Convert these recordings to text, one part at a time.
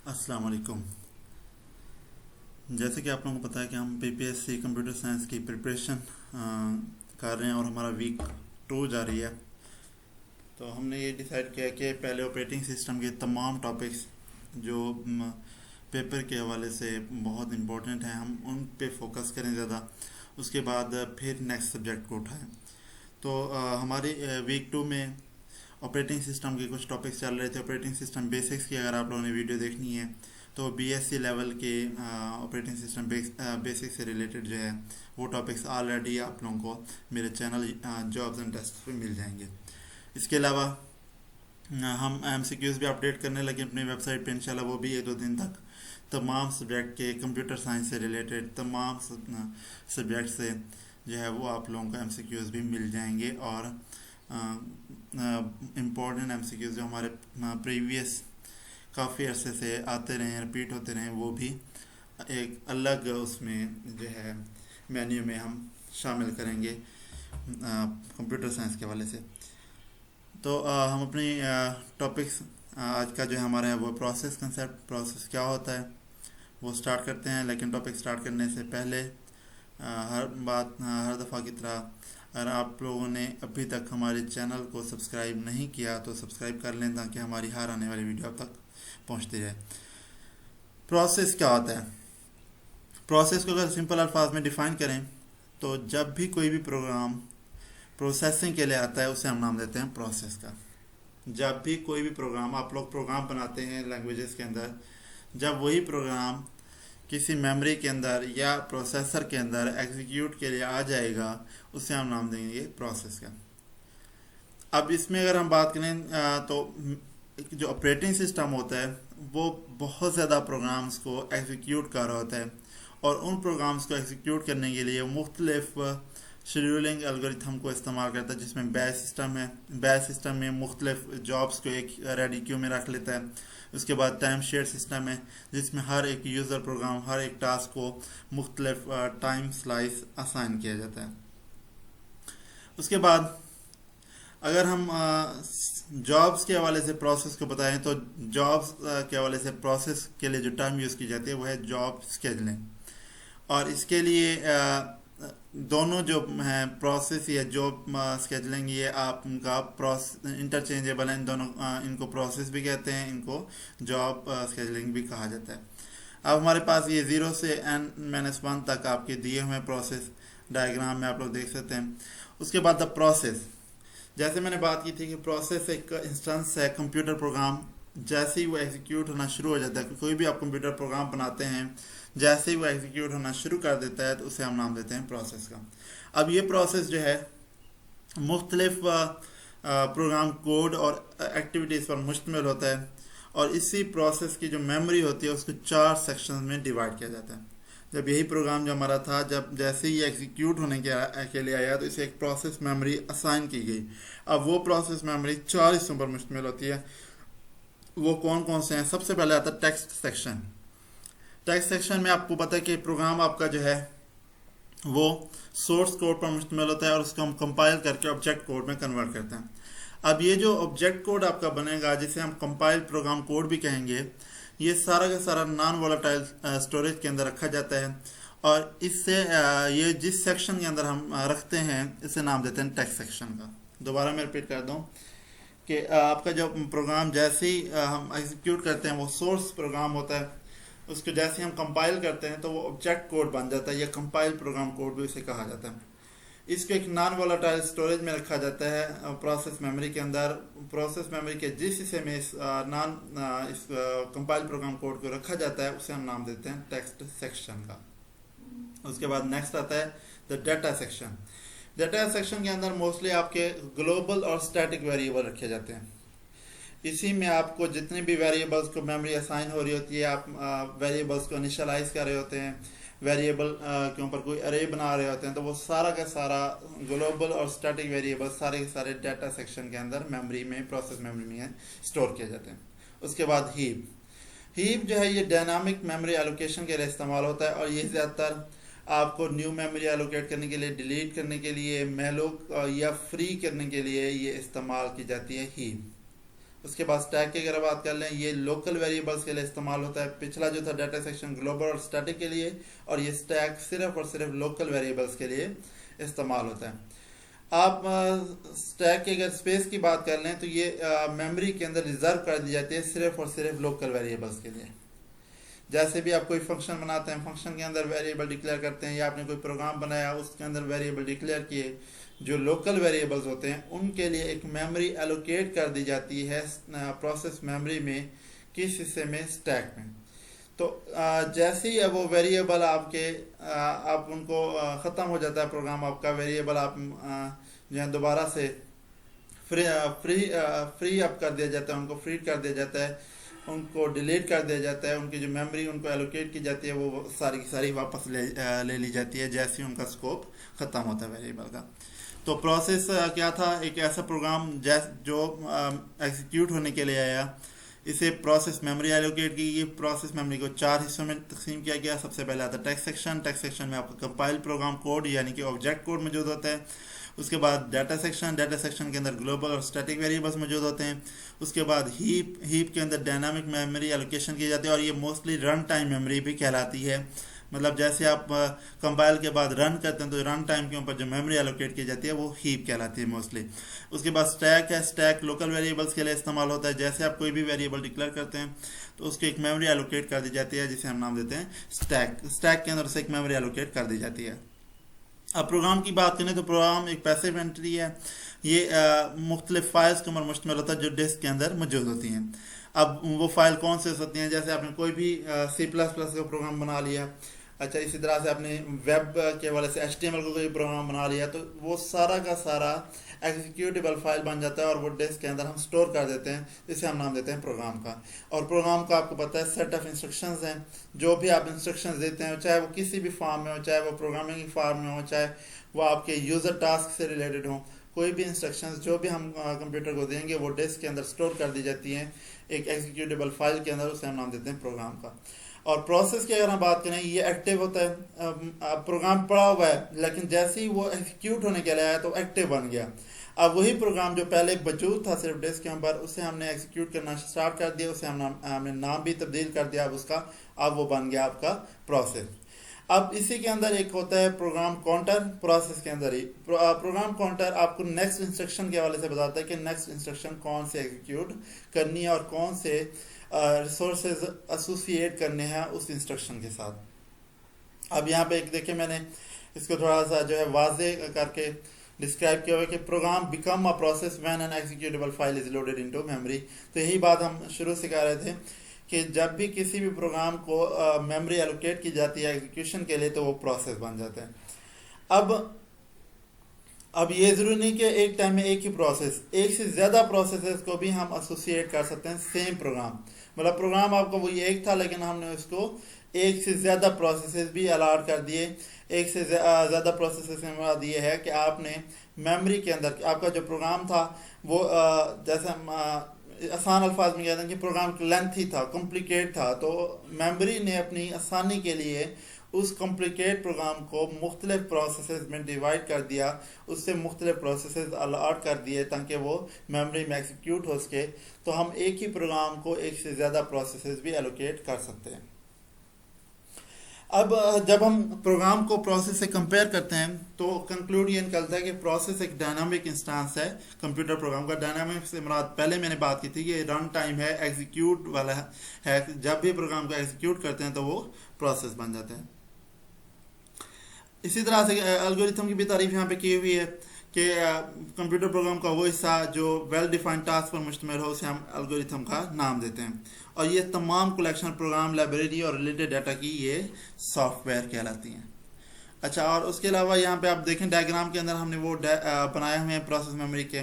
अस्सलाम वालेकुम। जैसे कि आप लोगों को पता है कि हम पीपीएससी कंप्यूटर साइंस की प्रिपरेशन कर रहे हैं और हमारा वीक 2 जा रही है। तो हमने ये डिसाइड किया कि पहले ऑपरेटिंग सिस्टम के तमाम टॉपिक्स जो पेपर के हवाले से बहुत इम्पोर्टेंट हैं हम उन पे फोकस करें ज़्यादा। उसके बाद फिर नेक्स्ट सब्जेक्ट को उठाएं। तो हमारे वीक 2 में ऑपरेटिंग सिस्टम के कुछ टॉपिक्स चल रहे थे। ऑपरेटिंग सिस्टम बेसिक्स की अगर आप लोगों ने वीडियो देखनी है तो बीएससी लेवल के ऑपरेटिंग सिस्टम बेसिक से रिलेटेड जो है वो टॉपिक्स ऑलरेडी आप लोगों को मेरे चैनल जॉब्स एंड टेस्ट पे मिल जाएंगे। इसके अलावा हम एमसीक्यूज भी अपडेट करने लगे अपनी वेबसाइट पे इंशाल्लाह। वो भी 1-2 दिन तक तमाम सब्जेक्ट के कंप्यूटर साइंस से रिलेटेड तमाम सब्जेक्ट से जो है वो आप लोगों को एमसीक्यूज भी मिल जाएंगे और इम्पोर्टेंट एमसीक्यूज जो हमारे प्रीवियस काफ़ी अरसे से आते रहे रिपीट होते रहे वो भी एक अलग उसमें जो है मेन्यू में हम शामिल करेंगे कंप्यूटर साइंस के हवाले से। तो हम अपनी टॉपिक्स आज का जो हमारा है वो प्रोसेस कंसेप्ट, प्रोसेस क्या होता है वो स्टार्ट करते हैं। लेकिन टॉपिक स्टार्ट करने से पहले हर दफ़ा की तरह अगर आप लोगों ने अभी तक हमारे चैनल को सब्सक्राइब नहीं किया तो सब्सक्राइब कर लें ताकि हमारी हर आने वाली वीडियो आप तक पहुंचती रहे। प्रोसेस क्या होता है? प्रोसेस को अगर सिंपल अल्फाज में डिफाइन करें तो जब भी कोई भी प्रोग्राम प्रोसेसिंग के लिए आता है उसे हम नाम देते हैं प्रोसेस का। जब भी कोई भी प्रोग्राम आप लोग प्रोग्राम बनाते हैं लैंग्वेजेस के अंदर, जब वही प्रोग्राम किसी मेमोरी के अंदर या प्रोसेसर के अंदर एग्जीक्यूट के लिए आ जाएगा उसे हम नाम देंगे प्रोसेस का। अब इसमें अगर हम बात करें तो जो ऑपरेटिंग सिस्टम होता है वो बहुत ज़्यादा प्रोग्राम्स को एग्जीक्यूट कर रहा होता है और उन प्रोग्राम्स को एग्जीक्यूट करने के लिए मुख्तलिफ शेड्यूलिंग एल्गोरिथम को इस्तेमाल करता है जिसमें बैच सिस्टम है। बैच सिस्टम में मुख्तलिफ जॉब्स को एक रेडी क्यू में रख लेता है। उसके बाद टाइम शेयर सिस्टम है जिसमें हर एक यूज़र प्रोग्राम हर एक टास्क को मुख्तलिफ टाइम स्लाइस असाइन किया जाता है। उसके बाद अगर हम जॉब्स के हवाले से प्रोसेस को बताएं तो जॉब्स के हवाले से प्रोसेस के लिए जो टर्म यूज़ की जाती है वो है जॉब स्केजलिंग। और इसके लिए दोनों जो है प्रोसेस या जॉब स्केजलिंग ये आपका इंटरचेंजेबल है। इन दोनों इनको प्रोसेस भी कहते हैं, इनको जॉब स्केजलिंग भी कहा जाता है। अब हमारे पास ये 0 से n-1 तक आपके दिए हुए प्रोसेस डायग्राम में आप लोग देख सकते हैं। उसके बाद द प्रोसेस, जैसे मैंने बात की थी कि प्रोसेस एक इंस्टेंस है कंप्यूटर प्रोग्राम। जैसे ही वो एग्जीक्यूट होना शुरू हो जाता है, कोई भी आप कंप्यूटर प्रोग्राम बनाते हैं जैसे ही वो एग्जीक्यूट होना शुरू कर देता है तो उसे हम नाम देते हैं प्रोसेस का। अब ये प्रोसेस जो है मुख्तलिफ प्रोग्राम कोड और एक्टिविटीज़ पर मुश्तमिल होता है और इसी प्रोसेस की जो मेमोरी होती है उसको 4 सेक्शन में डिवाइड किया जाता है। जब यही प्रोग्राम जो हमारा था जब जैसे ही एग्जीक्यूट होने के लिए आया तो इसे एक प्रोसेस मेमोरी असाइन की गई। अब वो प्रोसेस मेमोरी 4 हिस्सों पर मुश्तमिल होती है। वो कौन कौन से हैं? सबसे पहले आता है टेक्स्ट सेक्शन। टेक्स्ट सेक्शन में आपको पता है कि प्रोग्राम आपका जो है वो सोर्स कोड पर मुश्तमिल होता है और उसको हम कंपाइल करके ऑब्जेक्ट कोड में कन्वर्ट करते हैं। अब ये जो ऑब्जेक्ट कोड आपका बनेगा जिसे हम कंपाइल प्रोग्राम कोड भी कहेंगे, ये सारा का सारा नॉन वोलेटाइल स्टोरेज के अंदर रखा जाता है और इससे ये जिस सेक्शन के अंदर हम रखते हैं इसे नाम देते हैं टेक्स्ट सेक्शन का। दोबारा मैं रिपीट कर दूं कि आपका जो प्रोग्राम जैसे ही हम एग्जीक्यूट करते हैं वो सोर्स प्रोग्राम होता है, उसको जैसे हम कंपाइल करते हैं तो वो ऑब्जेक्ट कोड बन जाता है या कंपाइल प्रोग्राम कोड भी उसे कहा जाता है। इसको एक नॉन वोलेटाइल स्टोरेज में रखा जाता है प्रोसेस मेमोरी के अंदर। प्रोसेस मेमोरी के जिस हिस्से में इस कंपाइल प्रोग्राम कोड को रखा जाता है उसे हम नाम देते हैं टेक्स्ट सेक्शन का। उसके बाद नेक्स्ट आता है the data section. Data section के अंदर मोस्टली आपके ग्लोबल और स्टैटिक वेरिएबल रखे जाते हैं। इसी में आपको जितने भी वेरिएबल्स को मेमोरी असाइन हो रही होती है आप वेरिएबल्स को इनिशियलाइज कर रहे होते हैं, वेरिएबल के ऊपर कोई अरे बना रहे होते हैं तो वो सारा का सारा ग्लोबल और स्टैटिक वेरिएबल सारे के सारे डाटा सेक्शन के अंदर मेमोरी में प्रोसेस मेमोरी में स्टोर किए जाते हैं। उसके बाद हीप जो है ये डायनामिक मेमोरी एलोकेशन के लिए इस्तेमाल होता है और ये ज़्यादातर आपको न्यू मेमोरी एलोकेट करने के लिए, डिलीट करने के लिए, मेलोक या फ्री करने के लिए ये इस्तेमाल की जाती है हीप। उसके बाद स्टैक की अगर बात कर लें, ये लोकल वेरिएबल्स के लिए इस्तेमाल होता है। पिछला जो था डाटा सेक्शन ग्लोबल और स्टैटिक के लिए, और ये स्टैक सिर्फ और सिर्फ लोकल वेरिएबल्स के लिए इस्तेमाल होता है। आप स्टैक की अगर स्पेस की बात कर लें तो ये मेमोरी के अंदर रिजर्व कर दी जाती है सिर्फ और सिर्फ लोकल वेरिएबल्स के लिए। जैसे भी आप कोई फंक्शन बनाते हैं, फंक्शन के अंदर वेरिएबल डिक्लेयर करते हैं, या आपने कोई प्रोग्राम बनाया उसके अंदर वेरिएबल डिक्लेयर किए, जो लोकल वेरिएबल्स होते हैं उनके लिए एक मेमोरी एलोकेट कर दी जाती है प्रोसेस मेमोरी में, किस हिस्से में, स्टैक में। तो जैसे ही वो वेरिएबल आपके आप उनको ख़त्म हो जाता है प्रोग्राम आपका, वेरिएबल आप जो है दोबारा से फ्री अप कर दिया जाता है, उनको फ्री कर दिया जाता है, उनको डिलीट कर दिया जाता है, उनकी जो मेमोरी उनको एलोकेट की जाती है वो सारी की सारी वापस ले ली जाती है जैसे ही उनका स्कोप ख़त्म होता है वेरिएबल का। तो प्रोसेस क्या था, एक ऐसा प्रोग्राम जो एग्जीक्यूट होने के लिए आया, इसे प्रोसेस मेमोरी एलोकेट की गई। प्रोसेस मेमोरी को 4 हिस्सों में तकसीम किया गया। सबसे पहले आता है टेक्स्ट सेक्शन। टेक्स्ट सेक्शन में आपका कंपाइल प्रोग्राम कोड यानी कि ऑब्जेक्ट कोड मौजूद होता है। उसके बाद डाटा सेक्शन। डाटा सेक्शन के अंदर ग्लोबल और स्टैटिक वेरिएबल्स मौजूद होते हैं। उसके बाद हीप के अंदर डायनामिक मेमोरी एलोकेशन की जाती है, और ये मोस्टली रन टाइम मेमोरी भी कहलाती है। मतलब जैसे आप कंपाइल के बाद रन करते हैं तो रन टाइम के ऊपर जो मेमोरी एलोकेट की जाती है वो हीप कहलाती है मोस्टली। उसके बाद स्टैक है। स्टैक लोकल वेरिएबल्स के लिए इस्तेमाल होता है। जैसे आप कोई भी वेरिएबल डिक्लेयर करते हैं तो उसकी एक मेमोरी एलोकेट कर दी जाती है जिसे हम नाम देते हैं स्टैक। स्टैक के अंदर से एक मेमोरी एलोकेट कर दी जाती है। अब प्रोग्राम की बात करें तो प्रोग्राम एक पैसिव एंट्री है। ये मुख्तलिफ फाइल्स के ऊपर मुश्तमिल होता है जो डिस्क के अंदर मौजूद होती हैं। अब वो फाइल कौन से हो सकती हैं, जैसे आपने कोई भी C++ का प्रोग्राम बना लिया, अच्छा इसी तरह से आपने वेब के वाले से HTML का कोई प्रोग्राम बना लिया, तो वो सारा का सारा एग्जीक्यूटेबल फाइल बन जाता है और वो डिस्क के अंदर हम स्टोर कर देते हैं, जिसे हम नाम देते हैं प्रोग्राम का। और प्रोग्राम का आपको पता है सेट ऑफ इंस्ट्रक्शंस हैं। जो भी आप इंस्ट्रक्शंस देते हैं, चाहे वो किसी भी फॉर्म में हो, चाहे वो प्रोग्रामिंग की फॉर्म में हो, चाहे वो आपके यूज़र टास्क से रिलेटेड हो, कोई भी इंस्ट्रक्शंस जो भी हम कंप्यूटर को देंगे वो डिस्क के अंदर स्टोर कर दी जाती हैं एक एग्जीक्यूटेबल फाइल के अंदर, उसे हम नाम देते हैं प्रोग्राम का। और प्रोसेस की अगर हम बात करें, ये एक्टिव होता है। प्रोग्राम पड़ा हुआ है लेकिन जैसे ही वो एग्जीक्यूट होने के लिए आया तो एक्टिव बन गया। अब वही प्रोग्राम जो पहले मौजूद था सिर्फ डिस्क के ऊपर, उसे हमने एग्जीक्यूट करना स्टार्ट कर दिया, उसे हमने नाम भी तब्दील कर दिया अब उसका, अब वो बन गया आपका प्रोसेस। अब इसी के अंदर एक होता है प्रोग्राम काउंटर। प्रोसेस के अंदर ही प्रोग्राम काउंटर आपको नेक्स्ट इंस्ट्रक्शन के हवाले से बताता है कि नेक्स्ट इंस्ट्रक्शन कौन से एग्जीक्यूट करनी है और कौन से रिसोर्सेज एसोसिएट करने हैं उस इंस्ट्रक्शन के साथ। अब यहाँ पे एक देखिए, मैंने इसको थोड़ा सा जो है वाजे करके डिस्क्राइब किया हुआ कि program become a process when an executable file is loaded into memory. तो यही बात हम शुरू से कह रहे थे कि जब भी किसी भी प्रोग्राम को मेमोरी एलोकेट की जाती है एग्जीक्यूशन के लिए तो वो प्रोसेस बन जाता है। अब ये ज़रूरी नहीं कि एक टाइम में एक ही प्रोसेस, एक से ज़्यादा प्रोसेसेस को भी हम एसोसिएट कर सकते हैं सेम प्रोग्राम। मतलब प्रोग्राम आपका वो एक था लेकिन हमने उसको एक से ज़्यादा प्रोसेसेस भी अलाट कर दिए। एक से ज़्यादा प्रोसेसेस में दिए है कि आपने मेमोरी के अंदर आपका जो प्रोग्राम था वो जैसे हम आसान अल्फाज में कहते हैं कि प्रोग्राम लेंथी था, कॉम्प्लिकेट था, तो मेमोरी ने अपनी आसानी के लिए उस कॉम्प्लिकेट प्रोग्राम को मुख्तलिफ प्रोसेसेस में डिवाइड कर दिया, उससे मुख्तलिफ प्रोसेसेस अलॉट कर दिए ताकि वो मेमोरी में एग्जीक्यूट हो सके। तो हम एक ही प्रोग्राम को एक से ज़्यादा प्रोसेसेस भी एलोकेट कर सकते हैं। अब जब हम प्रोग्राम को प्रोसेस से कंपेयर करते हैं तो कंक्लूड ये निकलता है कि प्रोसेस एक डायनामिक इंस्टेंस है कंप्यूटर प्रोग्राम का। डायनामिक से मुराद पहले मैंने बात की थी कि रन टाइम है, एग्जीक्यूट वाला है। जब भी प्रोग्राम को एग्जीक्यूट करते हैं तो वो प्रोसेस बन जाता है। इसी तरह से एल्गोरिथम की भी तारीफ यहाँ पे की हुई है कि कंप्यूटर प्रोग्राम का वो हिस्सा जो वेल डिफाइंड टास्क पर मुश्तमिल हो उसे हम एल्गोरिथम का नाम देते हैं। और ये तमाम कलेक्शन प्रोग्राम, लाइब्रेरी और रिलेटेड डाटा की ये सॉफ्टवेयर कहलाती हैं। अच्छा, और उसके अलावा यहाँ पे आप देखें डायग्राम के अंदर हमने वो बनाए हुए हैं प्रोसेस मेमोरी के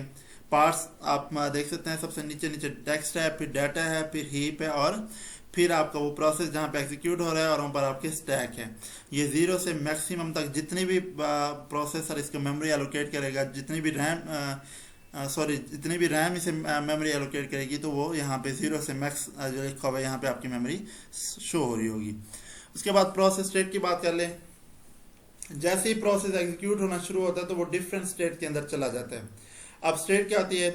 पार्ट्स। आप देख सकते हैं सबसे नीचे टेक्स्ट है, फिर डाटा है, फिर हीप है और फिर आपका वो प्रोसेस जहाँ पे एग्जीक्यूट हो रहा है और वहाँ पर आपके स्टैक है। ये 0 से मैक्सिमम तक जितनी भी प्रोसेसर इसको मेमोरी एलोकेट करेगा, जितनी भी रैम इसे मेमोरी एलोकेट करेगी तो वो यहाँ पे 0 से मैक्स जो लिखा हुआ है यहाँ पे आपकी मेमोरी शो हो रही होगी। उसके बाद प्रोसेस स्टेट की बात कर लें। जैसे ही प्रोसेस एग्जीक्यूट होना शुरू होता है तो वो डिफरेंट स्टेट के अंदर चला जाता है। अब स्टेट क्या होती है?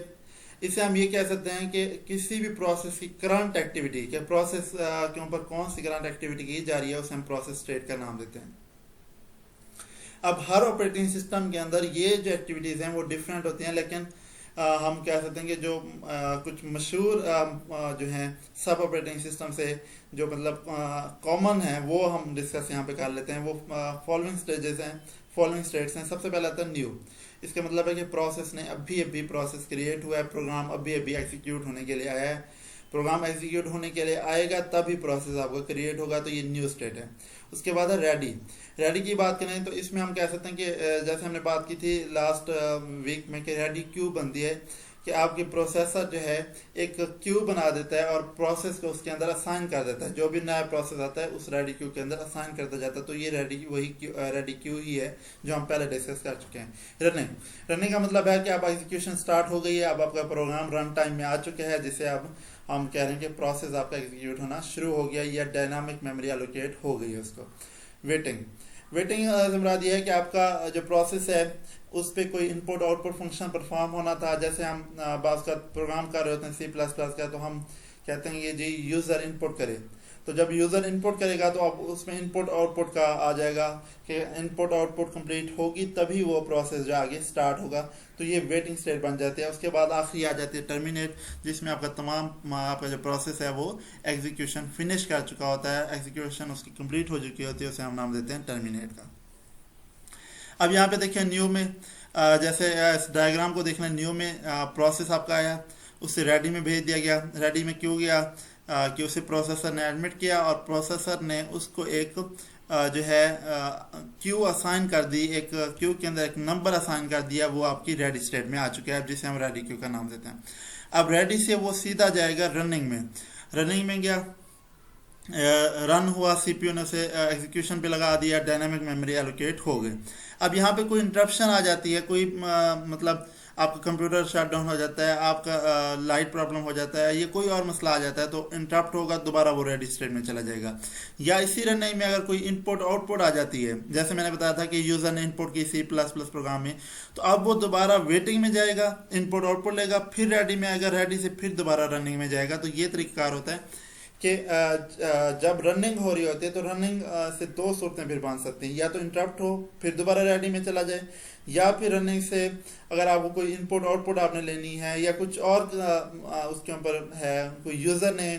इसे हम ये कह सकते हैं कि किसी भी प्रोसेस की करंट एक्टिविटी, के प्रोसेस के ऊपर कौन सी करंट एक्टिविटी की जा रही है, उसे हम प्रोसेस स्टेट का नाम देते हैं। अब हर ऑपरेटिंग सिस्टम के अंदर ये जो एक्टिविटीज़ हैं वो डिफरेंट होती हैं, लेकिन हम कह सकते हैं कि जो कुछ मशहूर जो हैं सब ऑपरेटिंग सिस्टम से जो मतलब कॉमन है वो हम डिस्कस यहाँ पे कर लेते हैं। वो फॉलोइंग स्टेजेस हैं, फॉलोइंग स्टेट्स हैं। सबसे पहला आता है न्यू। इसका मतलब है कि प्रोसेस ने अभी अभी प्रोसेस क्रिएट हुआ है, प्रोग्राम अभी अभी एग्जीक्यूट होने के लिए आया है। प्रोग्राम एग्जीक्यूट होने के लिए आएगा तभी प्रोसेस आपका क्रिएट होगा, तो ये न्यू स्टेट है। उसके बाद है रेडी। रेडी की बात करें तो इसमें हम कह सकते हैं कि जैसे हमने बात की थी लास्ट वीक में कि रेडी क्यू बनती है कि आपके प्रोसेसर जो है एक क्यू बना देता है और प्रोसेस को उसके अंदर असाइन कर देता है। जो भी नया प्रोसेस आता है उस रेडी क्यू के अंदर असाइन करता जाता है। तो ये रेडी वही रेडी क्यू ही है जो हम पहले डिस्कस कर चुके हैं। रनिंग। रनिंग का मतलब है कि अब एग्जीक्यूशन स्टार्ट हो गई है, अब आपका प्रोग्राम रन टाइम में आ चुका है, जिसे अब हम कह रहे हैं कि प्रोसेस आपका एग्जीक्यूट होना शुरू हो गया या डायनामिक मेमोरी एलोकेट हो गई है उसको। वेटिंग। वेटिंग से मुराद ये है कि आपका जो प्रोसेस है उस पर कोई इनपुट आउटपुट फंक्शन परफॉर्म होना था। जैसे हम बात का प्रोग्राम कर रहे होते हैं C++ का, तो हम कहते हैं ये जी यूज़र इनपुट करे। तो जब यूज़र इनपुट करेगा तो अब उसमें इनपुट आउटपुट का आ जाएगा कि इनपुट आउटपुट कंप्लीट होगी तभी वो प्रोसेस जो आगे स्टार्ट होगा। तो ये वेटिंग स्टेट बन जाती है। उसके बाद आखिरी आ जाती है टर्मिनेट, जिसमें आपका तमाम आपका जो प्रोसेस है वो एग्जीक्यूशन फिनिश कर चुका होता है, एग्जीक्यूशन उसकी कंप्लीट हो चुकी होती है, उसे हम नाम देते हैं टर्मिनेट का। अब यहाँ पे देखिए न्यू में जैसे इस डायग्राम को देखना, न्यू में प्रोसेस आपका आया, उससे रेडी में भेज दिया गया। रेडी में क्यों गया कि उसे प्रोसेसर ने एडमिट किया और प्रोसेसर ने उसको एक जो है क्यू असाइन कर दी, एक क्यू के अंदर एक नंबर असाइन कर दिया, वो आपकी रेडी स्टेट में आ चुका है, जिसे हम रेडी क्यू का नाम देते हैं। अब रेडी से वो सीधा जाएगा रनिंग में। रनिंग में गया, रन हुआ, सीपीयू ने उसे एग्जीक्यूशन पे लगा दिया, डायनामिक मेमोरी एलोकेट हो गए। अब यहाँ पे कोई इंटरप्शन आ जाती है, कोई मतलब आपका कंप्यूटर शट डाउन हो जाता है, आपका लाइट प्रॉब्लम हो जाता है, ये कोई और मसला आ जाता है, तो इंटरप्ट होगा, दोबारा वो रेडी स्टेट में चला जाएगा। या इसी रनिंग में अगर कोई इनपुट आउटपुट आ जाती है, जैसे मैंने बताया था कि यूजर ने इनपुट की C++ प्रोग्राम में, तो अब वो दोबारा वेटिंग में जाएगा, इनपुट आउटपुट लेगा, फिर रेडी में आएगा, रेडी से फिर दोबारा रनिंग में जाएगा। तो ये तरीकाकार होता है कि जब रनिंग हो रही होती है तो रनिंग से दो सूरतें फिर बन सकती हैं, या तो इंटरप्ट हो फिर दोबारा रेडी में चला जाए, या फिर रनिंग से अगर आपको कोई इनपुट आउटपुट आपने लेनी है या कुछ और उसके ऊपर है, कोई यूज़र ने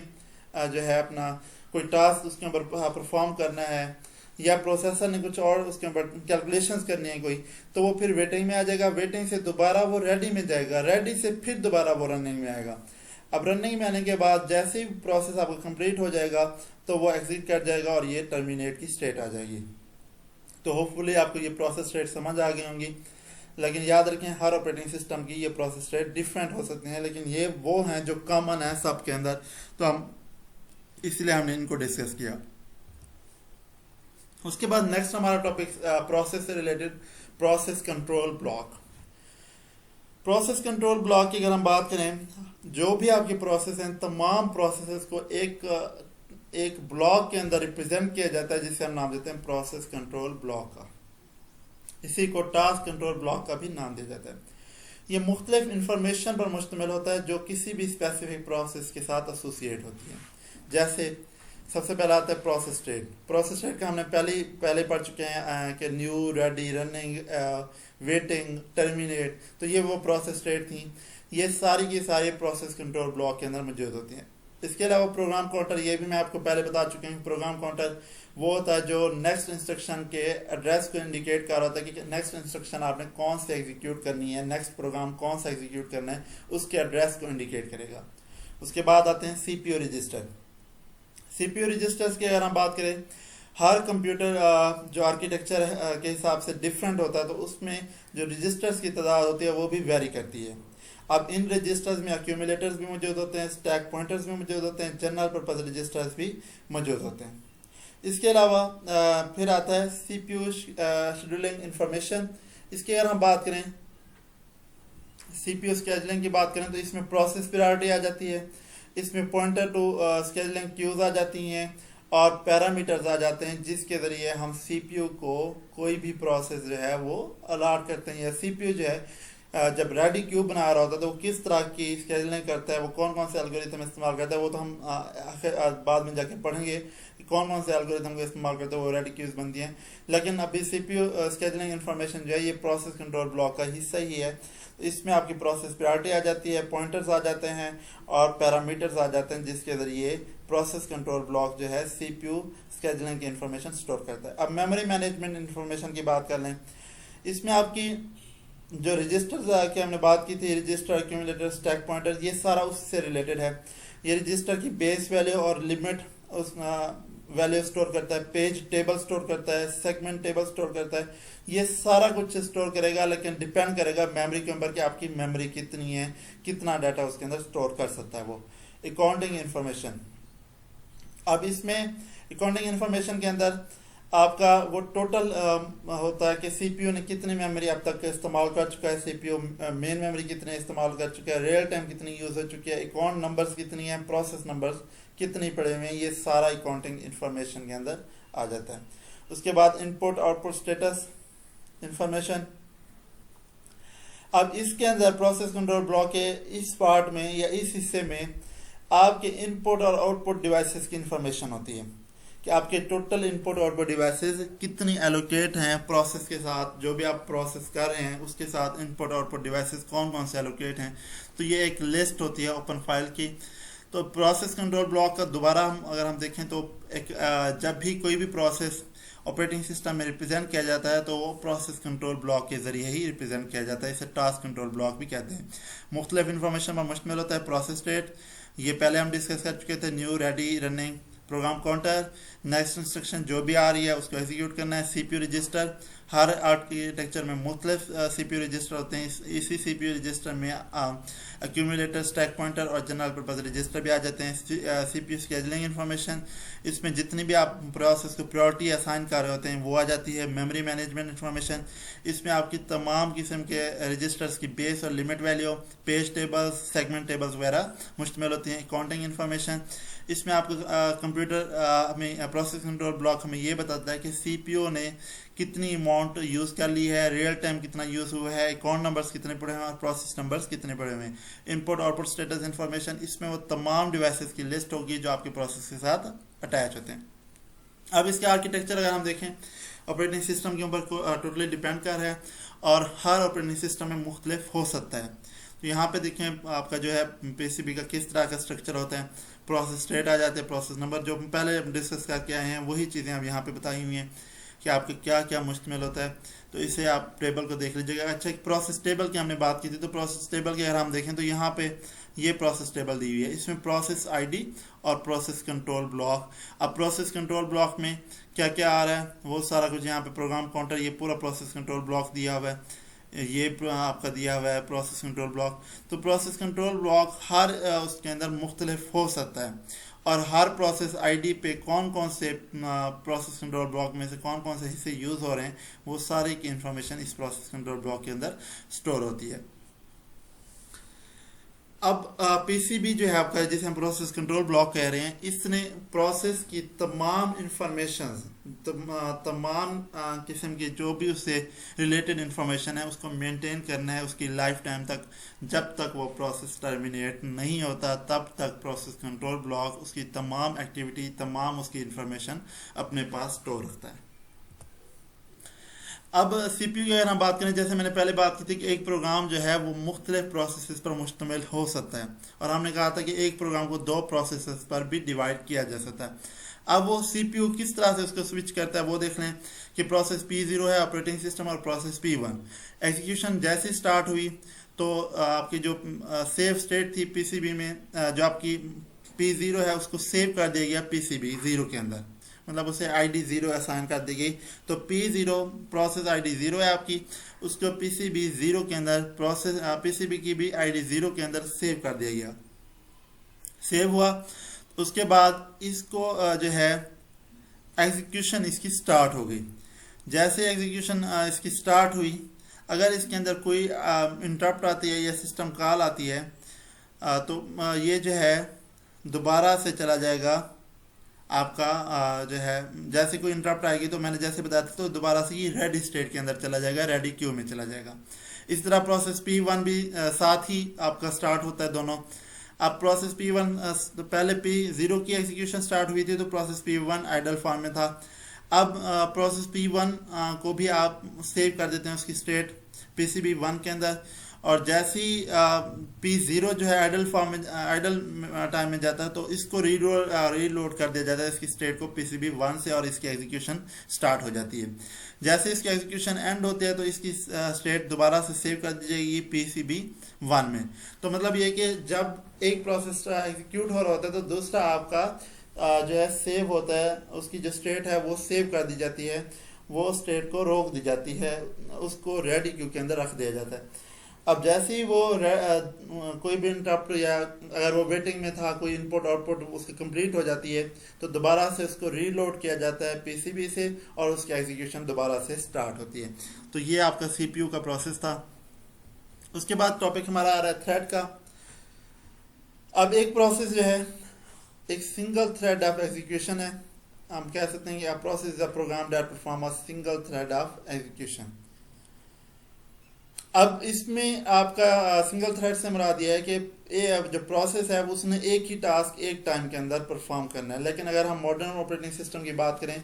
जो है अपना कोई टास्क उसके ऊपर परफॉर्म करना है, या प्रोसेसर ने कुछ और उसके ऊपर कैलकुलेशंस करनी है कोई, तो वो फिर वेटिंग में आ जाएगा, वेटिंग से दोबारा वो रेडी में जाएगा, रेडी से फिर दोबारा वो रनिंग में आएगा। अब रनिंग में आने के बाद जैसे ही प्रोसेस आपका कंप्लीट हो जाएगा तो वो एग्जिट कर जाएगा और ये टर्मिनेट की स्टेट आ जाएगी। तो होपफुली आपको ये प्रोसेस स्टेट समझ आ गई होंगी, लेकिन याद रखें हर ऑपरेटिंग सिस्टम की ये प्रोसेस स्टेट डिफरेंट हो सकती हैं, लेकिन ये वो हैं जो कॉमन है सबके अंदर, तो हम इसलिए हमने इनको डिस्कस किया। उसके बाद नेक्स्ट हमारा टॉपिक प्रोसेस से related process control block. Process control block की अगर हम बात करें, जो भी आपकी प्रोसेस हैं तमाम प्रोसेसेस को एक ब्लॉक के अंदर रिप्रेजेंट किया जाता है, जिसे हम नाम देते हैं प्रोसेस कंट्रोल ब्लॉक का। इसी को टास्क कंट्रोल ब्लॉक का भी नाम दिया जाता है। ये मुख्तलिफ इंफॉर्मेशन पर मुश्तमिल होता है जो किसी भी स्पेसिफिक प्रोसेस के साथ एसोसिएट होती है। जैसे सबसे पहला आता है प्रोसेस स्टेट। प्रोसेस स्टेट का हमने पहले पढ़ चुके हैं कि new, ready, running, waiting, terminate, तो ये वो प्रोसेस स्टेट थी। ये सारी की सारी प्रोसेस कंट्रोल ब्लॉक के अंदर मौजूद होती हैं। इसके अलावा प्रोग्राम काउंटर, ये भी मैं आपको पहले बता चुके हैं। प्रोग्राम काउंटर वो होता है जो नेक्स्ट इंस्ट्रक्शन के एड्रेस को इंडिकेट कर रहा होता है कि नेक्स्ट इंस्ट्रक्शन आपने कौन से एग्जीक्यूट करनी है, नेक्स्ट प्रोग्राम कौन सा एग्जीक्यूट करना है, उसके एड्रेस को इंडिकेट करेगा। उसके बाद आते हैं CPU रजिस्टर। CPU रजिस्टर्स की अगर हम बात करें, हर कंप्यूटर जो आर्किटेक्चर के हिसाब से डिफरेंट होता है, तो उसमें जो रजिस्टर्स की तादाद होती है वो भी वेरी करती है। अब इन रजिस्टर्स में एक्यूमुलेटर्स भी मौजूद होते हैं, स्टैक पॉइंटर्स भी मौजूद होते हैं, जनरल पर्पस रजिस्टर्स भी मौजूद होते हैं। इसके अलावा फिर आता है CPU शेड्यूलिंग इंफॉर्मेशन। इसकी अगर हम बात करें, CPU स्केजुलिंग की बात करें, तो इसमें प्रोसेस प्रायोरिटी आ जाती है, इसमें पॉइंटर टू स्केजुलिंग क्यूज आ जाती हैं और पैरामीटर्स आ जाते हैं, जिसके ज़रिए हम CPU को कोई भी प्रोसेस जो है वो अलॉट करते हैं, या CPU जो है जब रेडी क्यू बना रहा होता है तो वो किस तरह की स्केजुलिंग करता है, वो कौन कौन से एल्गोरिथम इस्तेमाल करता है, वो तो हम बाद में जाके पढ़ेंगे कि कौन कौन से एल्गोरिथम को इस्तेमाल करते हैं वो रेडी क्यूज बनती हैं। लेकिन अभी सीपीयू स्केजुलिंग इन्फॉर्मेशन जो है ये प्रोसेस कंट्रोल ब्लॉक का हिस्सा ही है। इसमें आपकी प्रोसेस प्रायोरिटी आ जाती है, पॉइंटर्स आ जाते हैं और पैरामीटर्स आ जाते हैं, जिसके ज़रिए प्रोसेस कंट्रोल ब्लॉक जो है सीपीयू स्केजुलिंग की इन्फॉर्मेशन स्टोर करता है। अब मेमोरी मैनेजमेंट इन्फॉर्मेशन की बात कर लें, इसमें आपकी जो रजिस्टर की हमने बात की थी, रजिस्टर, एक्यूमुलेटर, स्टैक पॉइंटर, ये सारा उससे रिलेटेड है। ये रजिस्टर की बेस वैल्यू और लिमिट उस वैल्यू स्टोर करता है, पेज टेबल स्टोर करता है, सेगमेंट टेबल स्टोर करता है, ये सारा कुछ स्टोर करेगा। लेकिन डिपेंड करेगा मेमोरी के ऊपर कि आपकी मेमोरी कितनी है, कितना डाटा उसके अंदर स्टोर कर सकता है वो। अकाउंटिंग इन्फॉर्मेशन, अब इसमें अकाउंटिंग इन्फॉर्मेशन के अंदर आपका वो टोटल होता है कि सीपीयू ने कितनी मेमोरी अब तक इस्तेमाल कर चुका है, सीपीयू मेन मेमोरी कितने इस्तेमाल कर चुका है, रियल टाइम कितनी यूज़ हो चुकी है, अकाउंट नंबर्स कितनी है, प्रोसेस नंबर्स कितनी पड़े हुए हैं, ये सारा अकाउंटिंग इन्फॉर्मेशन के अंदर आ जाता है। उसके बाद इनपुट आउटपुट स्टेटस इंफॉर्मेशन। अब इसके अंदर प्रोसेस कंट्रोल ब्लॉक के इस पार्ट में या इस हिस्से में आपके इनपुट और आउटपुट डिवाइसेस की इंफॉर्मेशन होती है कि आपके टोटल इनपुट और आउटपुट डिवाइसेस कितनी एलोकेट हैं प्रोसेस के साथ, जो भी आप प्रोसेस कर रहे हैं उसके साथ इनपुट और आउटपुट डिवाइसेस कौन कौन से एलोकेट हैं। तो ये एक लिस्ट होती है ओपन फाइल की। तो प्रोसेस कंट्रोल ब्लॉक का दोबारा अगर हम देखें तो एक जब भी कोई भी प्रोसेस ऑपरेटिंग सिस्टम में रिप्रेजेंट किया जाता है तो वो प्रोसेस कंट्रोल ब्लॉक के जरिए ही रिप्रेजेंट किया जाता है। इसे टास्क कंट्रोल ब्लॉक भी कहते हैं। मुख्तलिफ इन्फॉर्मेशन पर मुश्तमिल होता है। प्रोसेस स्टेट, ये पहले हम डिस्कस कर चुके थे, new, ready, running, program counter, next instruction जो भी आ रही है उसको एग्जीक्यूट करना है। सीपीयू रजिस्टर, हर आर्किटेक्चर में मुख्तलिफ सीपीयू रजिस्टर होते हैं। इसी सीपीयू रजिस्टर में एक्यूमुलेटर, स्टैक पॉइंटर और जनरल पर्पज रजिस्टर भी आ जाते हैं। सीपीयू स्केजुलिंग इन्फॉर्मेशन, इसमें जितनी भी आप प्रोसेस को प्रायोरिटी असाइन कर रहे होते हैं वो आ जाती है। मेमोरी मैनेजमेंट इन्फॉर्मेशन, इसमें आपकी तमाम किस्म के रजिस्टर्स की बेस और limit value, page tables, segment tables वगैरह मुश्तमिल होती हैं। अकाउंटिंग इन्फॉर्मेशन, इसमें आपको कंप्यूटर हमें प्रोसेस कंट्रोल ब्लॉक हमें ये बताता है कि सीपीयू ने कितनी अमाउंट यूज़ कर ली है, रियल टाइम कितना यूज़ हुआ है, अकाउंट नंबर्स कितने पड़े हुए हैं और प्रोसेस नंबर्स कितने पड़े हुए हैं। इनपुट आउटपुट स्टेटस इन्फॉर्मेशन, इसमें वो तमाम डिवाइसेस की लिस्ट होगी जो आपके प्रोसेस के साथ अटैच होते हैं। अब इसके आर्किटेक्चर अगर हम देखें, ऑपरेटिंग सिस्टम के ऊपर टोटली डिपेंड कर रहा है और हर ऑपरेटिंग सिस्टम में मुख्तलिफ हो सकता है। तो यहाँ पे देखें आपका जो है पीसीबी का किस तरह का स्ट्रक्चर होता है। प्रोसेस स्टेट आ जाते हैं, प्रोसेस नंबर जो पहले डिस्कस करके आए हैं वही चीज़ें अब यहाँ पे बताई हुई हैं कि आपके क्या क्या मुश्तमिल होता है। तो इसे आप टेबल को देख लीजिएगा। अच्छा, प्रोसेस टेबल की हमने बात की थी, तो प्रोसेस टेबल की अगर हम देखें तो यहाँ पे ये प्रोसेस टेबल दी हुई है। इसमें प्रोसेस आईडी और प्रोसेस कंट्रोल ब्लॉक। अब प्रोसेस कंट्रोल ब्लॉक में क्या क्या आ रहा है वो सारा कुछ यहाँ पे प्रोग्राम काउंटर, ये पूरा प्रोसेस कंट्रोल ब्लॉक दिया हुआ है, ये आपका दिया हुआ है प्रोसेस कंट्रोल ब्लॉक। तो प्रोसेस कंट्रोल ब्लॉक हर उसके अंदर मुख्तलिफ हो सकता है और हर प्रोसेस आईडी पे कौन कौन से प्रोसेस कंट्रोल ब्लॉक में से कौन कौन से हिस्से यूज़ हो रहे हैं वो सारी की इंफॉर्मेशन इस प्रोसेस कंट्रोल ब्लॉक के अंदर स्टोर होती है। अब पीसीबी जो है आपका, जिसे हम प्रोसेस कंट्रोल ब्लॉक कह रहे हैं, इसने प्रोसेस की तमाम इंफॉर्मेशन, तमाम किस्म की जो भी उससे रिलेटेड इंफॉर्मेशन है उसको मेंटेन करना है उसकी लाइफ टाइम तक। जब तक वो प्रोसेस टर्मिनेट नहीं होता तब तक प्रोसेस कंट्रोल ब्लॉक उसकी तमाम एक्टिविटी, तमाम उसकी इंफॉर्मेशन अपने पास स्टोर रखता है। अब सीपीयू की अगर हम बात करें, जैसे मैंने पहले बात की थी कि एक प्रोग्राम जो है वो मुख्तलिफ प्रोसेसेस पर मुश्तमिल हो सकता है और हमने कहा था कि एक प्रोग्राम को 2 प्रोसेसेस पर भी डिवाइड किया जा सकता है। अब वो सीपीयू किस तरह से उसको स्विच करता है वो देख लें कि प्रोसेस P0 है ऑपरेटिंग सिस्टम और प्रोसेस P1। एग्जीक्यूशन जैसे स्टार्ट हुई तो आपकी जो सेव स्टेट थी पीसीबी में, जो आपकी P0 है उसको सेव कर दिया गया पीसीबी 0 के अंदर, मतलब उसे आईडी 0 असाइन कर दी गई। तो P0 प्रोसेस आईडी 0 है आपकी, उसको पीसीबी 0 के अंदर प्रोसेस पीसीबी की भी आईडी 0 के अंदर सेव कर दिया गया। सेव हुआ, उसके बाद इसको जो है एग्जीक्यूशन इसकी स्टार्ट हो गई। जैसे एग्जीक्यूशन इसकी स्टार्ट हुई, अगर इसके अंदर कोई इंटरप्ट आती है या सिस्टम कॉल आती है तो ये जो है दोबारा से चला जाएगा आपका जो है, जैसे कोई इंटरप्ट आएगी तो मैंने जैसे बताया था तो दोबारा से ये रेडी स्टेट के अंदर चला जाएगा, रेडी क्यू में चला जाएगा। इस तरह प्रोसेस P1 भी साथ ही आपका स्टार्ट होता है दोनों। अब प्रोसेस P1 पहले P0 की एग्जीक्यूशन स्टार्ट हुई थी तो प्रोसेस P1 आइडल फॉर्म में था। अब प्रोसेस P1 को भी आप सेव कर देते हैं उसकी स्टेट PCB1 के अंदर, और जैसे ही P0 जो है आइडल फॉर्म में आइडल टाइम में जाता है तो इसको रीलोड कर दिया जाता है इसकी स्टेट को PCB1 से, और इसकी एग्जीक्यूशन स्टार्ट हो जाती है। जैसे इसकी एग्जीक्यूशन एंड होती है तो इसकी स्टेट दोबारा से सेव कर दी जाएगी PCB1 में। तो मतलब ये कि जब एक प्रोसेस एग्जीक्यूट हो रहा होता है तो दूसरा आपका जो है सेव होता है, उसकी जो स्टेट है वो सेव कर दी जाती है, वो स्टेट को रोक दी जाती है, उसको रेडी क्यू के अंदर रख दिया जाता है। अब जैसे ही वो कोई भी इंटरप्ट या अगर वो वेटिंग में था कोई इनपुट आउटपुट उसकी कंप्लीट हो जाती है तो दोबारा से उसको रीलोड किया जाता है PCB से और उसकी एग्जीक्यूशन दोबारा से स्टार्ट होती है। तो ये आपका CPU का प्रोसेस था। उसके बाद टॉपिक हमारा आ रहा है थ्रेड का। अब एक प्रोसेस जो है एक सिंगल थ्रेड ऑफ एग्जीक्यूशन है, हम कह सकते हैं कि a process is a program that perform a single thread of execution। अब इसमें आपका सिंगल थ्रेड से मुराद यह है कि जो प्रोसेस है उसने एक ही टास्क एक टाइम के अंदर परफॉर्म करना है। लेकिन अगर हम मॉडर्न ऑपरेटिंग सिस्टम की बात करें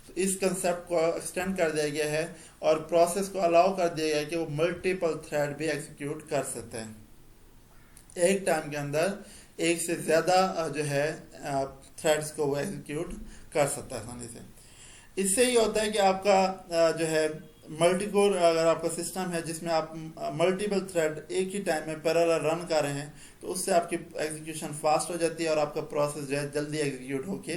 तो इस कंसेप्ट को एक्सटेंड कर दिया गया है और प्रोसेस को अलाउ कर दिया गया है कि वो मल्टीपल थ्रेड भी एग्जीक्यूट कर सकते हैं। एक टाइम के अंदर एक से ज़्यादा जो है थ्रेड्स को वो एग्जीक्यूट कर सकता है आसानी से। इससे ही होता है कि आपका जो है मल्टी कोर अगर आपका सिस्टम है जिसमें आप मल्टीपल थ्रेड एक ही टाइम में पैरेलल रन कर रहे हैं तो उससे आपकी एग्जीक्यूशन फास्ट हो जाती है और आपका प्रोसेस जो है जल्दी एग्जीक्यूट होके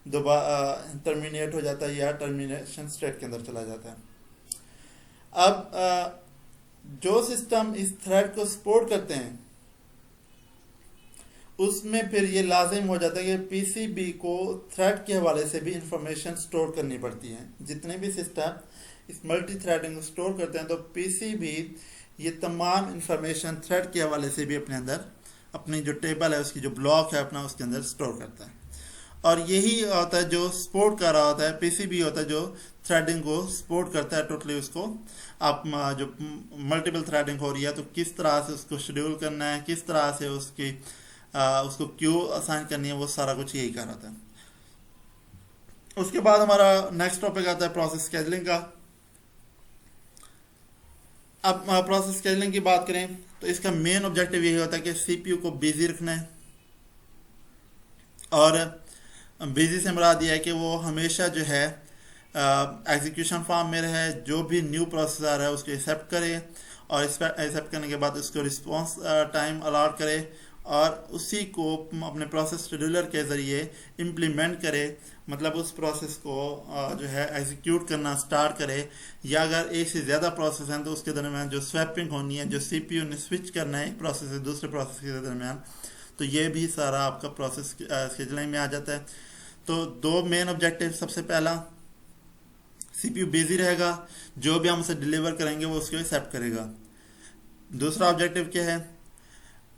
दोबारा टर्मिनेट हो जाता है या टर्मिनेशन स्टेट के अंदर चला जाता है। अब जो सिस्टम इस थ्रेड को सपोर्ट करते हैं उसमें फिर ये लाजिम हो जाता है कि PCB को थ्रेड के हवाले से भी इंफॉर्मेशन स्टोर करनी पड़ती है। जितने भी सिस्टम इस मल्टी थ्रेडिंग को स्टोर करते हैं तो PCB ये तमाम इंफॉर्मेशन थ्रेड के हवाले से भी अपने अंदर अपनी जो टेबल है उसकी जो ब्लॉक है अपना उसके अंदर स्टोर करता है। और यही होता है जो सपोर्ट कर रहा होता है PCB होता है जो थ्रेडिंग को सपोर्ट करता है टोटली उसको। आप जो मल्टीपल थ्रेडिंग हो रही है तो किस तरह से उसको शेड्यूल करना है, किस तरह से उसको क्यों असाइन करनी है, वो सारा कुछ यही कर रहा था। उसके बाद हमारा नेक्स्ट टॉपिक आता है प्रोसेस स्केजुलिंग का। अब प्रोसेस स्केजुलिंग की बात करें तो इसका मेन ऑब्जेक्टिव यही होता है कि CPU को बिजी रखना है, और बिजी से मुराद यह है कि वो हमेशा जो है एग्जीक्यूशन फॉर्म में रहे, जो भी न्यू प्रोसेस आ रहा है उसको एक्सेप्ट करे और एक्सेप्ट करने के बाद उसको रिस्पॉन्स टाइम अलॉट करे और उसी को अपने प्रोसेस शेड्यूलर के ज़रिए इम्प्लीमेंट करे, मतलब उस प्रोसेस को जो है एग्जीक्यूट करना स्टार्ट करे। या अगर एक से ज़्यादा प्रोसेस हैं तो उसके दरमियान जो स्वैपिंग होनी है, जो CPU ने स्विच करना है एक प्रोसेस से दूसरे प्रोसेस के दरमियान, तो ये भी सारा आपका प्रोसेस शेड्यूलिंग में आ जाता है। तो दो मेन ऑब्जेक्टिव, सबसे पहला CPU बिजी रहेगा, जो भी हम उसे डिलीवर करेंगे वो उसको एक्सेप्ट करेगा। दूसरा ऑब्जेक्टिव क्या है,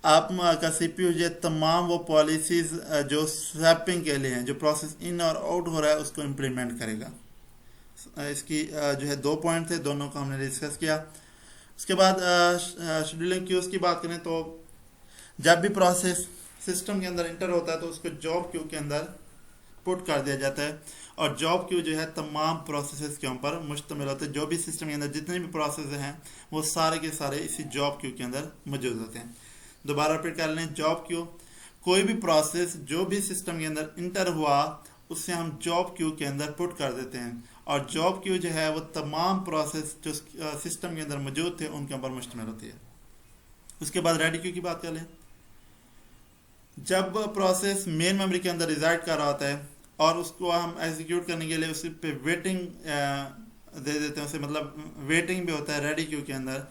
आपका CPU जो तमाम वो पॉलिसीज जो स्वैपिंग के लिए हैं, जो प्रोसेस इन और आउट हो रहा है उसको इम्प्लीमेंट करेगा। इसकी जो है दो पॉइंट थे, दोनों को हमने डिस्कस किया। उसके बाद शेड्यूलिंग क्यूज की बात करें तो जब भी प्रोसेस सिस्टम के अंदर इंटर होता है तो उसको जॉब क्यू के अंदर पुट कर दिया जाता है, और जॉब क्यू जो है तमाम प्रोसेसेस के ऊपर मुश्तमिल होते हैं। जो भी सिस्टम के अंदर जितने भी प्रोसेस हैं वो सारे के सारे इसी जॉब क्यू के अंदर मौजूद होते हैं। दोबारा रिपीट कर लें, जॉब क्यू, कोई भी प्रोसेस जो भी सिस्टम के अंदर इंटर हुआ उससे हम जॉब क्यू के अंदर पुट कर देते हैं, और जॉब क्यू जो है वो तमाम प्रोसेस जो सिस्टम के अंदर मौजूद थे उनके ऊपर मुश्तमिल होती है। उसके बाद रेडी क्यू की बात कर लें, जब प्रोसेस मेन मेमोरी के अंदर रिजाइड कर रहा होता है और उसको हम एग्जीक्यूट करने के लिए उस पर वेटिंग दे देते हैं, उसे मतलब वेटिंग भी होता है रेडी क्यू के अंदर,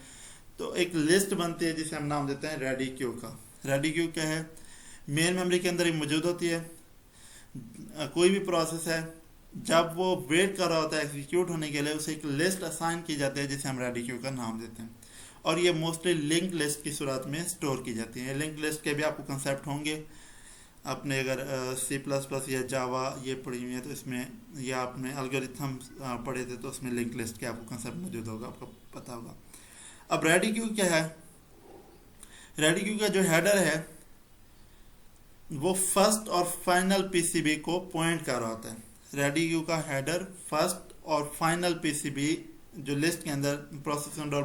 तो एक लिस्ट बनती है जिसे हम नाम देते हैं रेडी क्यू का। रेडी क्यू क्या है, मेन मेमोरी के अंदर ही मौजूद होती है। कोई भी प्रोसेस है जब वो वेट कर रहा होता है एग्जीक्यूट होने के लिए, उसे एक लिस्ट असाइन की जाती है जिसे हम रेडी क्यू का नाम देते हैं, और ये मोस्टली लिंक लिस्ट की सूरत में स्टोर की जाती है। लिंक लिस्ट के भी आपको कंसेप्ट होंगे, आपने अगर C++ या जावा ये पढ़ी हुई है तो इसमें, या आपने एल्गोरिथम पढ़े थे तो उसमें लिंक लिस्ट के आपको कंसेप्ट मौजूद होगा, आपको पता होगा। अब रेडी क्यू क्या है? रेडी क्यू का जो हेडर है वो फर्स्ट और फाइनल पीसीबी को पॉइंट कर रहा होता है। रेडी क्यू का हेडर फर्स्ट और फाइनल पीसीबी जो लिस्ट के अंदर प्रोसेस कंट्रोल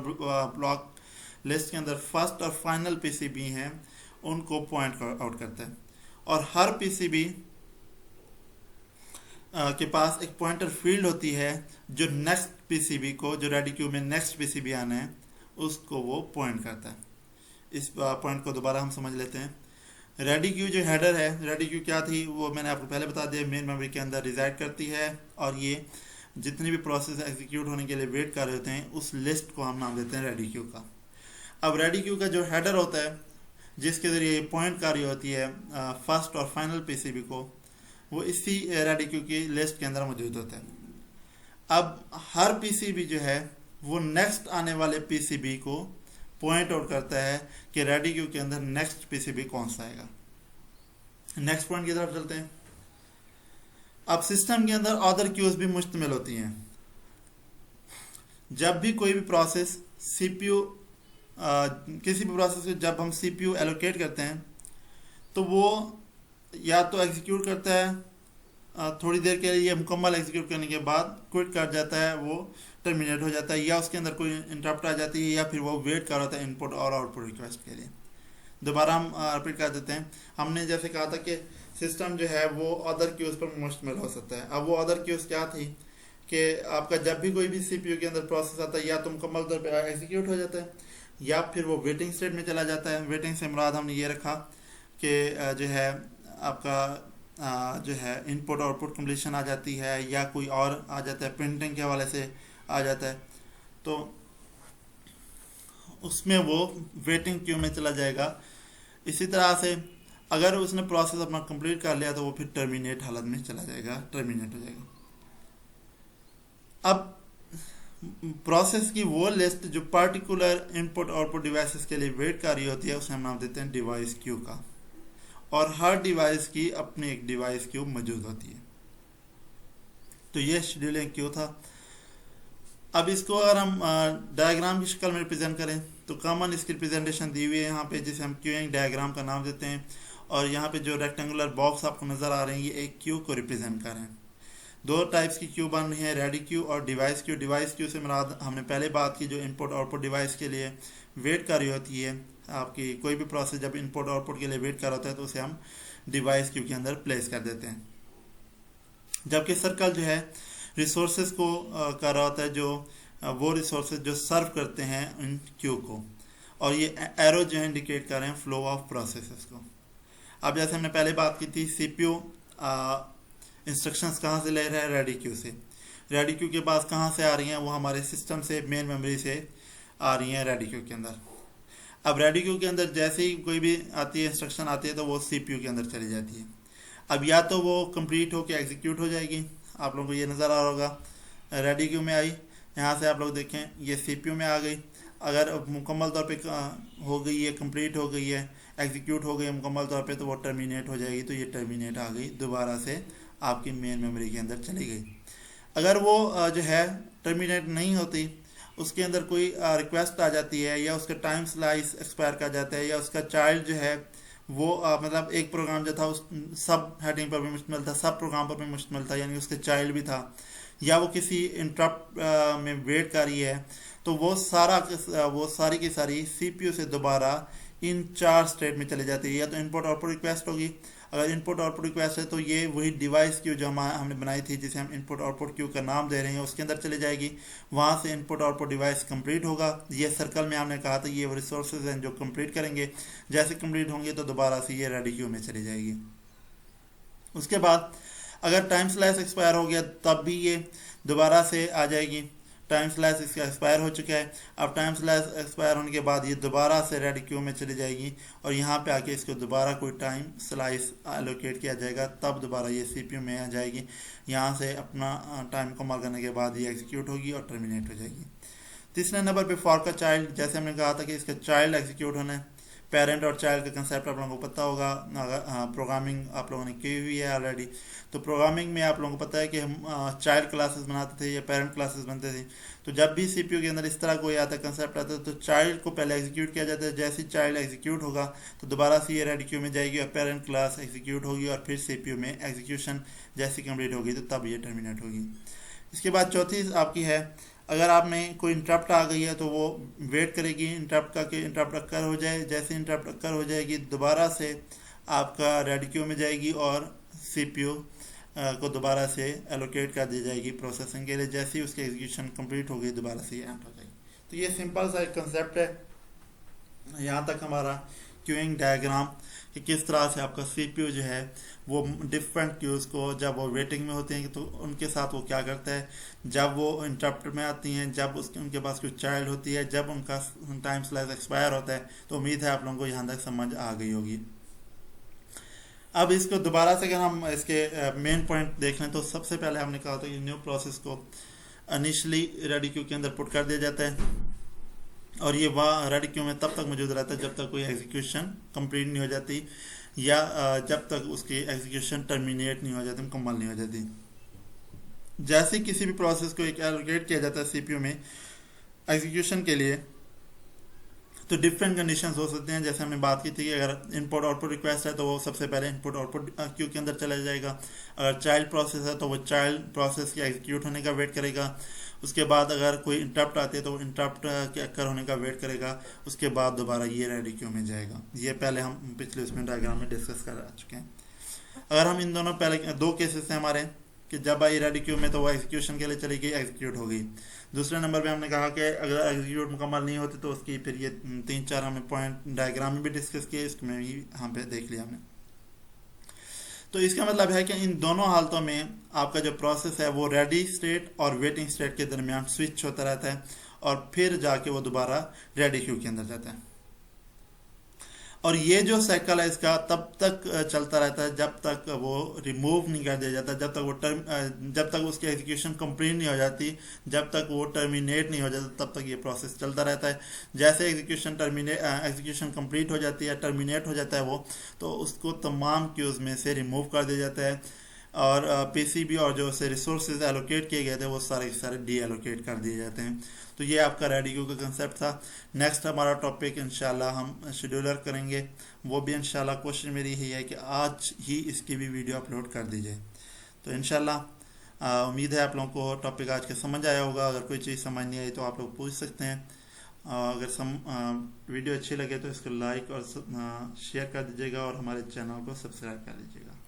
ब्लॉक लिस्ट के अंदर फर्स्ट और फाइनल पीसीबी हैं उनको पॉइंट आउट करता है। और हर पीसीबी के पास एक पॉइंटर फील्ड होती है जो नेक्स्ट पीसीबी को, जो रेडी क्यू में नेक्स्ट पीसीबी आना है उसको वो पॉइंट करता है। इस पॉइंट को दोबारा हम समझ लेते हैं। रेडी क्यू जो हेडर है, रेडी क्यू क्या थी वो मैंने आपको पहले बता दिया, मेन मेमोरी के अंदर रिजाइड करती है और ये जितनी भी प्रोसेस एग्जीक्यूट होने के लिए वेट कर रहे होते हैं उस लिस्ट को हम नाम देते हैं रेडी क्यू का। अब रेडी क्यू का जो हेडर होता है जिसके ज़रिए पॉइंट कर रही होती है फर्स्ट और फाइनल पीसीबी को, वो इसी रेडी क्यू की लिस्ट के अंदर मौजूद होता है। अब हर पीसीबी जो है वो नेक्स्ट आने वाले पीसीबी को पॉइंट आउट करता है कि रेडी क्यू के अंदर नेक्स्ट पीसीबी कौन सा आएगा। नेक्स्ट पॉइंट की तरफ चलते हैं। अब सिस्टम के अंदर अदर क्यूज भी मुश्तमिल होती हैं। जब भी कोई भी प्रोसेस सीपीयू किसी भी प्रोसेस को जब हम सीपीयू एलोकेट करते हैं तो वो या तो एग्जीक्यूट करता है थोड़ी देर के लिए, मुकम्मल एग्जीक्यूट करने के बाद क्विट कर जाता है, वो टर्मिनेट हो जाता है, या उसके अंदर कोई इंटरप्ट आ जाती है, या फिर वो वेट कर रहा था इनपुट और आउटपुट रिक्वेस्ट के लिए। दोबारा हम रिपीट कर देते हैं। हमने जैसे कहा था कि सिस्टम जो है वो अदर क्यूज पर मुश्तमिल हो सकता है। अब वो अदर क्यूज क्या थी कि आपका जब भी कोई भी सीपीयू के अंदर प्रोसेस आता है या तो मुकम्मल तौर पर एग्जीक्यूट हो जाता है या फिर वो वेटिंग स्टेट में चला जाता है। वेटिंग से मुराद हमने ये रखा कि जो है आपका जो है इनपुट आउटपुट कंप्लीशन आ जाती है या कोई और आ जाता है, प्रिंटिंग के हवाले से आ जाता है, तो उसमें वो वेटिंग क्यू में चला जाएगा। इसी तरह से अगर उसने प्रोसेस अपना कंप्लीट कर लिया तो वो फिर टर्मिनेट हालत में चला जाएगा, टर्मिनेट हो जाएगा। अब प्रोसेस की वो लिस्ट जो पर्टिकुलर इनपुट आउटपुट डिवाइसेस के लिए वेट कर रही होती है उसे हम नाम देते हैं डिवाइस क्यू का। और हर डिवाइस की अपनी एक डिवाइस क्यू मौजूद होती है। तो ये शेड्यूलिंग क्यू था। अब इसको अगर हम डायग्राम की शक्ल में रिप्रेजेंट करें तो कॉमन इसकी रिप्रेजेंटेशन दी हुई है यहाँ पे, जिसे हम क्यूइंग डायग्राम का नाम देते हैं। और यहाँ पे जो रेक्टेंगुलर बॉक्स आपको नज़र आ रहे हैं ये एक क्यू को रिप्रेजेंट कर रहे हैं। दो टाइप्स की क्यू बन रही है, रेडी क्यू और डिवाइस क्यू। डिवाइस क्यू से मुराद हमने पहले बात की जो इनपुट आउटपुट डिवाइस के लिए वेट कर रही होती है। आपकी कोई भी प्रोसेस जब इनपुट आउटपुट के लिए वेट कर रहा होता है तो उसे हम डिवाइस क्यू के अंदर प्लेस कर देते हैं। जबकि सर्कल जो है रिसोर्सेज को कर रहा होता है, जो वो रिसोर्सेज जो सर्व करते हैं इन क्यू को, और ये एरो जो है इंडिकेट कर रहे हैं फ्लो ऑफ प्रोसेसेस को। अब जैसे हमने पहले बात की थी सीपीयू इंस्ट्रक्शंस कहाँ से ले रहा है, रेडी क्यू से। रेडी क्यू के पास कहाँ से आ रही हैं, वो हमारे सिस्टम से, मेन मेमोरी से आ रही हैं रेडी क्यू के अंदर। अब रेडी क्यू के अंदर जैसे ही कोई भी आती है, इंस्ट्रक्शन आती है, तो वो सीपीयू के अंदर चली जाती है। अब या तो वो कंप्लीट होकर एग्जीक्यूट हो जाएगी, आप लोगों को ये नज़र आ रहा होगा, रेडी क्यू में आई, यहाँ से आप लोग देखें ये सीपीयू में आ गई। अगर मुकम्मल तौर पे हो गई है, कंप्लीट हो गई है, एग्जीक्यूट हो गई है मुकम्मल तौर पे, तो वो टर्मिनेट हो जाएगी। तो ये टर्मिनेट आ गई, दोबारा से आपकी मेन मेमोरी के अंदर चली गई। अगर वो जो है टर्मिनेट नहीं होती, उसके अंदर कोई रिक्वेस्ट आ जाती है या उसका टाइम स्लाइस एक्सपायर कर जाता है, या उसका चाइल्ड जो है वो मतलब एक प्रोग्राम जो था उस सब हेडिंग पर भी मुश्तमिल था, सब प्रोग्राम पर भी मुश्तमिल था, यानी उसके चाइल्ड भी था, या वो किसी इंटरप्ट में वेट कर रही है, तो वो सारी की सारी सीपीयू से दोबारा इन चार स्टेट में चली जाती है। या तो इनपुट आउटपुट रिक्वेस्ट होगी, अगर इनपुट आउटपुट रिक्वेस्ट है तो ये वही डिवाइस क्यू जो हमने बनाई थी, जिसे हम इनपुट आउटपुट क्यू का नाम दे रहे हैं, उसके अंदर चली जाएगी। वहाँ से इनपुट आउटपुट डिवाइस कंप्लीट होगा। ये सर्कल में हमने कहा था ये वो रिसोर्सेज हैं जो कंप्लीट करेंगे, जैसे कंप्लीट होंगे तो दोबारा से ये रेडी क्यू में चली जाएगी। उसके बाद अगर टाइम स्लाइस एक्सपायर हो गया तब भी ये दोबारा से आ जाएगी। टाइम स्लाइस इसका एक्सपायर हो चुका है, अब टाइम स्लाइस एक्सपायर होने के बाद ये दोबारा से रेडी क्यू में चली जाएगी और यहाँ पे आके इसको दोबारा कोई टाइम स्लाइस एलोकेट किया जाएगा, तब दोबारा ये सीपीयू में आ जाएगी। यहाँ से अपना टाइम मुकम्मल करने के बाद ये एग्जीक्यूट होगी और टर्मिनेट हो जाएगी। तीसरे नंबर पे फॉर का चाइल्ड, जैसे हमने कहा था कि इसका चाइल्ड एग्जीक्यूट होना है, पेरेंट और चाइल्ड का कंसेप्ट आप लोगों को पता होगा। अगर प्रोग्रामिंग आप लोगों ने की हुई है ऑलरेडी, तो प्रोग्रामिंग में आप लोगों को पता है कि हम चाइल्ड क्लासेस बनाते थे या पेरेंट क्लासेस बनते थे। तो जब भी सीपीयू के अंदर इस तरह कोई आता है, कंसेप्ट आता है, तो चाइल्ड को पहले एग्जीक्यूट किया जाता है। जैसे ही चाइल्ड एग्जीक्यूट होगा तो दोबारा से ये रेडी क्यू में जाएगी और पेरेंट क्लास एग्जीक्यूट होगी और फिर सीपीयू में एग्जीक्यूशन जैसी कंप्लीट होगी तो तब ये टर्मिनेट होगी। इसके बाद चौथी आपकी है, अगर आप में कोई इंटरप्ट आ गई है तो वो वेट करेगी इंटरप्ट का कि इंटरप्ट अक्कर हो जाए। जैसे इंटरप्ट अक्कर हो जाएगी दोबारा से आपका रेडी क्यू में जाएगी और सीपीयू को दोबारा से एलोकेट कर दी जाएगी प्रोसेसिंग के लिए। जैसे ही उसकी एग्जीक्यूशन कंप्लीट हो गई दोबारा से ये एंड हो जाएगी। तो ये सिंपल सा एक कंसेप्ट है। यहाँ तक हमारा क्यूइंग डायग्राम कि किस तरह से आपका सीपीयू जो है वो डिफरेंट क्यूज़ को जब वो वेटिंग में होते हैं तो उनके साथ वो क्या करता है, जब वो इंटरप्ट में आती हैं, जब उनके पास कोई चाइल्ड होती है, जब उनका टाइम स्लाइस एक्सपायर होता है। तो उम्मीद है आप लोगों को यहाँ तक समझ आ गई होगी। अब इसको दोबारा से अगर हम इसके मेन पॉइंट देख लें तो सबसे पहले हमने कहा था कि न्यू प्रोसेस को इनिशियली रेडी क्यू के अंदर पुट कर दिया जाता है और ये वहाँ रेडी क्यू में तब तक मौजूद रहता है जब तक कोई एग्जीक्यूशन कंप्लीट नहीं हो जाती या जब तक उसकी एग्जीक्यूशन टर्मिनेट नहीं हो जाती, मुकम्मल नहीं हो जाती। जैसे किसी भी प्रोसेस को एक एलोकेट किया जाता है सीपीयू में एग्जीक्यूशन के लिए, तो डिफरेंट कंडीशंस हो सकते हैं। जैसे हमने बात की थी कि अगर इनपुट आउटपुट रिक्वेस्ट है तो वो सबसे पहले इनपुट आउटपुट क्यू के अंदर चला जाएगा। अगर चाइल्ड प्रोसेस है तो वो चाइल्ड प्रोसेस के एग्जीक्यूट होने का वेट करेगा। उसके बाद अगर कोई इंटरप्ट आती है तो वो इंटरप्ट के अक्कर होने का वेट करेगा। उसके बाद दोबारा ये रेडी क्यू में जाएगा। ये पहले हम पिछले उसमें डायग्राम में डिस्कस कर चुके हैं। अगर हम इन दोनों पहले दो केसेस हैं हमारे कि जब आई रेडी क्यू में तो वो एग्जीक्यूशन के लिए चली गई, एग्जीक्यूट हो गई। दूसरे नंबर पे हमने कहा कि अगर एग्जीक्यूट मुकम्मल नहीं होती तो उसकी फिर ये 3-4 हमने पॉइंट डायग्राम में भी डिस्कस किए, इसमें भी यहाँ पे देख लिया हमने। तो इसका मतलब है कि इन दोनों हालतों में आपका जो प्रोसेस है वो रेडी स्टेट और वेटिंग स्टेट के दरमियान स्विच होता रहता है और फिर जाके वो दोबारा रेडी क्यू के अंदर जाता है। और ये जो साइकिल है इसका तब तक चलता रहता है जब तक वो रिमूव नहीं कर दिया जाता, जब तक उसकी एग्जीक्यूशन कंप्लीट नहीं हो जाती, जब तक वो टर्मिनेट नहीं हो जाता, तब तक ये प्रोसेस चलता रहता है। जैसे एग्जीक्यूशन कंप्लीट हो जाती है, टर्मिनेट हो जाता है वो, तो उसको तमाम क्यूज़ में से रिमूव कर दिया जाता है और पीसीबी और जो से रिसोर्सेज एलोकेट किए गए थे वो सारे के सारे डी एलोकेट कर दिए जाते हैं। तो ये आपका रेडी क्यू का कंसेप्ट था। नेक्स्ट हमारा टॉपिक इंशाल्लाह हम शेड्यूलर करेंगे। वो भी इंशाल्लाह कोशिश मेरी यही है कि आज ही इसकी भी वीडियो अपलोड कर दीजिए। तो इंशाल्लाह उम्मीद है आप लोगों को टॉपिक आज के समझ आया होगा। अगर कोई चीज़ समझ नहीं आई तो आप लोग पूछ सकते हैं। अगर वीडियो अच्छी लगे तो इसको लाइक और शेयर कर दीजिएगा और हमारे चैनल को सब्सक्राइब कर लीजिएगा।